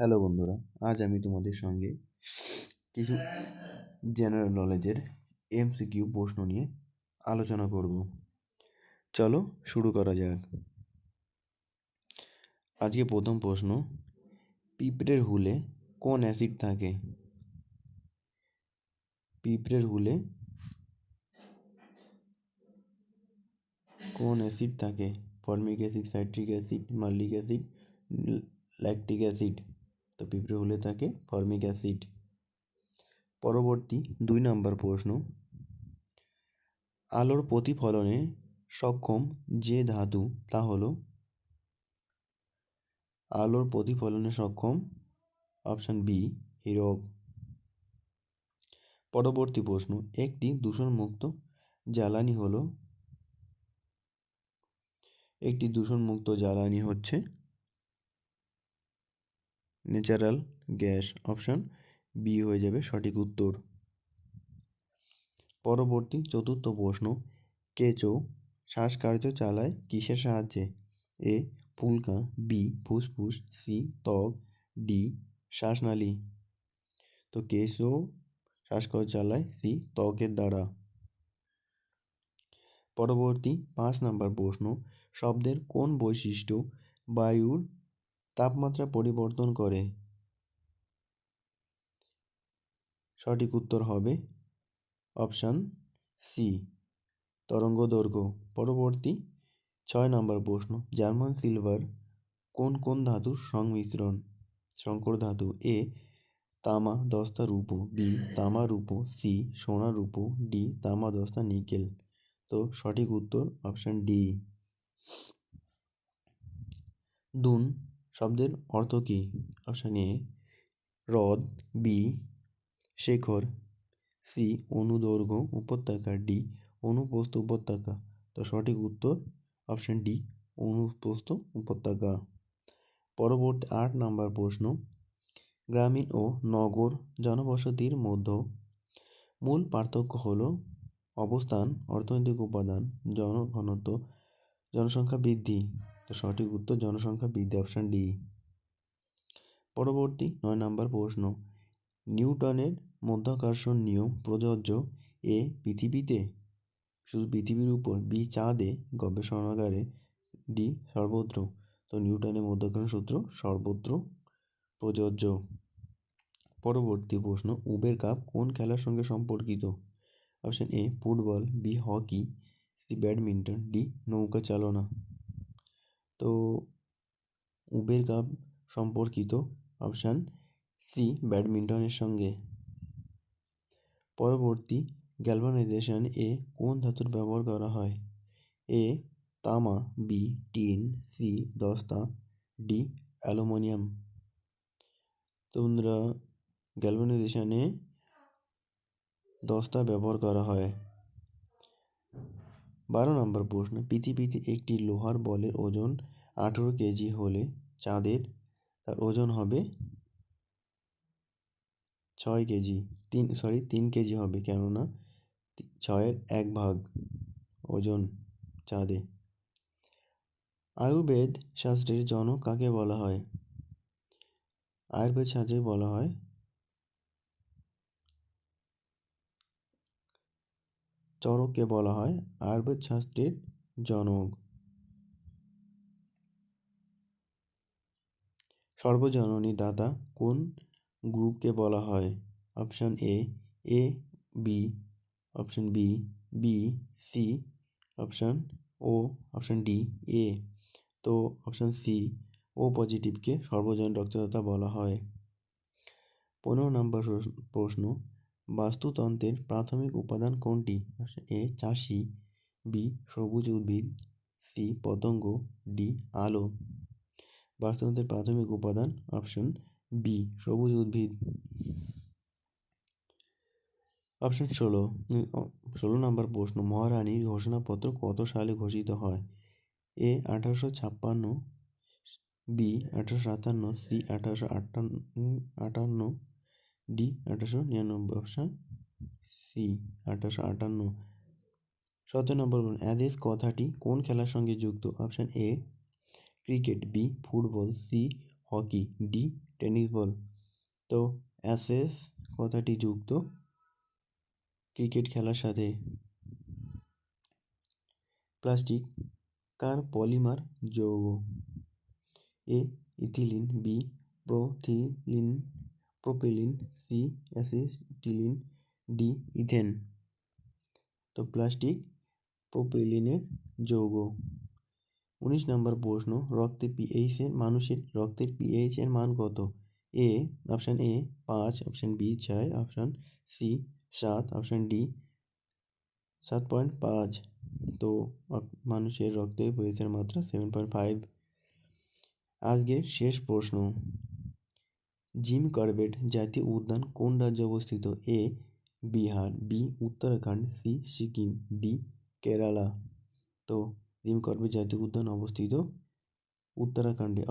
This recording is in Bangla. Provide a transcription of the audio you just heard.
হ্যালো বন্ধুরা, আজ আমি তোমাদের সঙ্গে কিছু জেনারেল নলেজের এমসিকিউ প্রশ্ন নিয়ে আলোচনা করব। চলো শুরু করা যাক। আজকে প্রথম প্রশ্ন, পিঁপড়ের হুলে কোন অ্যাসিড থাকে? পিঁপড়ের হুলে কোন অ্যাসিড থাকে? ফর্মিক অ্যাসিড, সাইট্রিক অ্যাসিড, মালিক অ্যাসিড, ল্যাকটিক অ্যাসিড। তো পিঁপড়ের হুলে থাকে ফর্মিক অ্যাসিড। পরবর্তী 2 নম্বর প্রশ্ন, আলোর প্রতিফলনে সক্ষম যে ধাতু তা হলো? আলোর প্রতিফলনে সক্ষম অপশান বি হীরক। পরবর্তী প্রশ্ন, একটি দূষণমুক্ত জ্বালানি হলো? একটি দূষণমুক্ত জ্বালানি হচ্ছে ন্যাচারাল গ্যাস। অপশান বি হয়ে যাবে সঠিক উত্তর। পরবর্তী চতুর্থ প্রশ্ন, কেঁচো শ্বাসকার্য চালায় কিসের সাহায্যে? এ ফুলকা, বি ফুসফুস, সি ত্বক, ডি শ্বাসনালী। তো কেঁচো শ্বাসকার্য চালায় সি ত্বকের দ্বারা। পরবর্তী 5 নম্বর প্রশ্ন, শব্দের কোন বৈশিষ্ট্য বায়ুর তাপমাত্রা পরিবর্তন করে? সঠিক উত্তর হবে অপশান সি তরঙ্গদৈর্ঘ্য। পরবর্তী 6 নম্বর প্রশ্ন, জার্মান সিলভার কোন কোন ধাতুর সংমিশ্রণ? সংকর ধাতু। এ তামা দস্তা রূপো, বি তামা রূপো, সি সোনা রূপো, ডি তামা দস্তা নিকেল। তো সঠিক উত্তর অপশান ডি। দুন শব্দের অর্থ কী? অপশান এ হ্রদ, বি শেখর, সি অনুদৈর্ঘ্য উপত্যকা, ডি অনুপ্রস্থ উপত্যকা। তো সঠিক উত্তর অপশান ডি অনুপ্রস্থ উপত্যকা। পরবর্তী 8 নম্বর প্রশ্ন, গ্রামীণ ও নগর জনবসতির মধ্যে মূল পার্থক্য হলো? অবস্থান, অর্থনৈতিক উপাদান, জনঘনত্ব, জনসংখ্যা বৃদ্ধি। তো সঠিক উত্তর জনসংখ্যা বৃদ্ধি, অপশান ডি। পরবর্তী 9 নম্বর প্রশ্ন, নিউটনের মাধ্যাকর্ষণ নিয়ম প্রযোজ্য? এ পৃথিবীতে, শুধু পৃথিবীর উপর, বি চাঁদে, গবেষণাগারে, ডি সর্বত্র। তো নিউটনের মাধ্যাকর্ষণ সূত্র সর্বত্র প্রযোজ্য। পরবর্তী প্রশ্ন, উবের কাপ কোন খেলার সঙ্গে সম্পর্কিত? Option A football, B hockey, C badminton, D নৌকা চালনা। তো উবের কাপ সম্পর্কিত অপশান সি ব্যাডমিন্টনের সঙ্গে। পরবর্তী, গ্যালভানাইজেশন এ কোন ধাতুর ব্যবহার করা হয়? এ তামা, বি টিন, সি দস্তা, ডি অ্যালুমিনিয়াম। তো বন্ধুরা, গ্যালভানাইজেশনে দস্তা ব্যবহার করা হয়। 12 নম্বর প্রশ্ন, পৃথিবীতে একটি লোহার বলের ওজন 18 কেজি হলে চাঁদের তার ওজন হবে 6 কেজি। 3 কেজি হবে, কেননা 6-এর 1 ভাগ ওজন চাঁদে। আয়ুর্বেদ শাস্ত্রের জনক কাকে বলা হয়? আয়ুর্বেদ শাস্ত্রে বলা হয় চরককে বলা হয় আয়ুর্বেদ শাস্ত্রের জনক। সর্বজননী দাতা কোন গ্রুপকে বলা হয়? Option A B, option B B, C option O, option D A. তো অপশান সি ও পজিটিভকে সর্বজনীন রক্তদাতা বলা হয়। 15 নম্বর প্রশ্ন, বাস্তুতন্ত্রের প্রাথমিক উপাদান কোনটি? এ চাষি, বি সবুজ উদ্ভিদ, সি পতঙ্গ, ডি আলো। বাস্তুতন্ত্রের প্রাথমিক উপাদান অপশন বি সবুজ উদ্ভিদ। অপশন 16 নম্বর প্রশ্ন, মহারানীর ঘোষণাপত্র কত সালে ঘোষিত হয়? A 1856, B 1857, C 1858, D 1899। Option C 1858। 17 নম্বর, অ্যাজেস কথাটি কোন খেলার সঙ্গে যুক্ত? Option A cricket, B football, C hockey, D tennis ball. তো অ্যাশেজ কথাটি যুক্ত ক্রিকেট খেলার সাথে। প্লাস্টিক কার পলিমার যৌগ? A ethylene, B propylene, C acetylene, D ethane. তো প্লাস্টিক প্রোপিলিনের যৌগ। 19 নম্বর প্রশ্ন, মানুষের রক্তের পিএইচ এর মান কত? Option A 5, option B 6, option C 7, option D 7.5। তো মানুষের রক্তে পিএইচের মাত্রা 7.5। আজকের শেষ প্রশ্ন, জিম করবেট জাতীয় উদ্যান কোন রাজ্যে অবস্থিত? A Bihar, B Uttarakhand, C Sikkim, D Kerala. তো জিম করবেট জাতীয় উদ্যান অবস্থিত উত্তরাখণ্ডে।